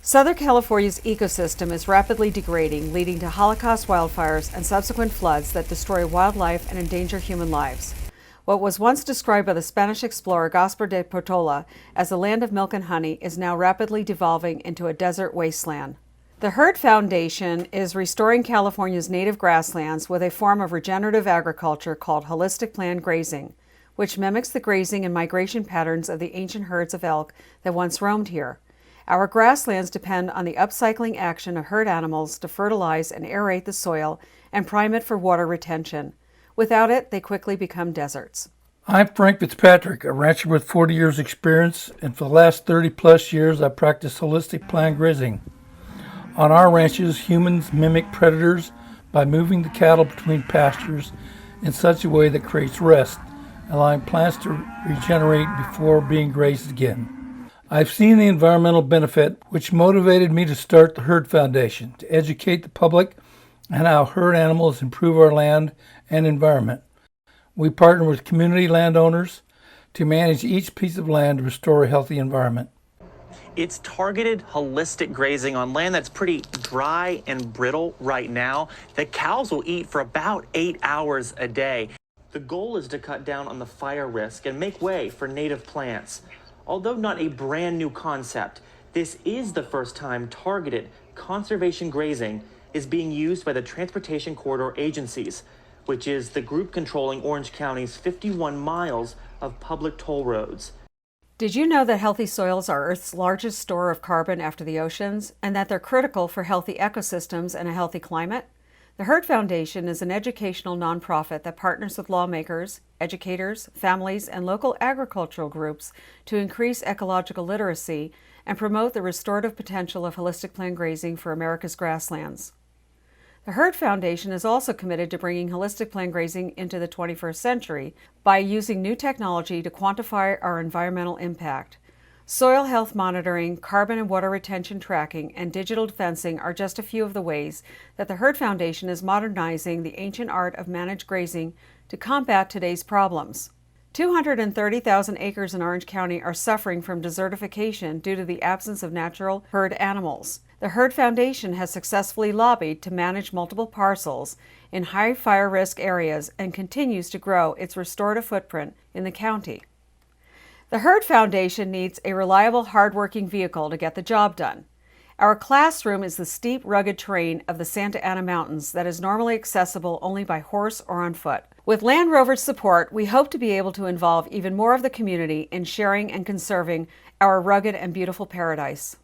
Southern California's ecosystem is rapidly degrading, leading to Holocaust wildfires and subsequent floods that destroy wildlife and endanger human lives. What was once described by the Spanish explorer Gaspar de Portola as a land of milk and honey is now rapidly devolving into a desert wasteland. The Hurt Foundation is restoring California's native grasslands with a form of regenerative agriculture called holistic planned grazing, which mimics the grazing and migration patterns of the ancient herds of elk that once roamed here. Our grasslands depend on the upcycling action of herd animals to fertilize and aerate the soil and prime it for water retention. Without it, they quickly become deserts. I'm Frank Fitzpatrick, a rancher with 40 years experience, and for the last 30 plus years I practice holistic planned grazing. On our ranches, humans mimic predators by moving the cattle between pastures in such a way that creates rest, allowing plants to regenerate before being grazed again. I've seen the environmental benefit, which motivated me to start the Herd Foundation, to educate the public on how herd animals improve our land and environment. We partner with community landowners to manage each piece of land to restore a healthy environment. It's targeted holistic grazing on land that's pretty dry and brittle right now that cows will eat for about 8 hours a day. The goal is to cut down on the fire risk and make way for native plants. Although not a brand new concept, this is the first time targeted conservation grazing is being used by the Transportation Corridor Agencies, which is the group controlling Orange County's 51 miles of public toll roads. Did you know that healthy soils are Earth's largest store of carbon after the oceans, and that they're critical for healthy ecosystems and a healthy climate? The Herd Foundation is an educational nonprofit that partners with lawmakers, educators, families, and local agricultural groups to increase ecological literacy and promote the restorative potential of holistic planned grazing for America's grasslands. The Herd Foundation is also committed to bringing holistic planned grazing into the 21st century by using new technology to quantify our environmental impact. Soil health monitoring, carbon and water retention tracking, and digital fencing are just a few of the ways that the Herd Foundation is modernizing the ancient art of managed grazing to combat today's problems. 230,000 acres in Orange County are suffering from desertification due to the absence of natural herd animals. The Herd Foundation has successfully lobbied to manage multiple parcels in high fire risk areas and continues to grow its restorative footprint in the county. The Herd Foundation needs a reliable, hard-working vehicle to get the job done. Our classroom is the steep, rugged terrain of the Santa Ana Mountains that is normally accessible only by horse or on foot. With Land Rover's support, we hope to be able to involve even more of the community in sharing and conserving our rugged and beautiful paradise.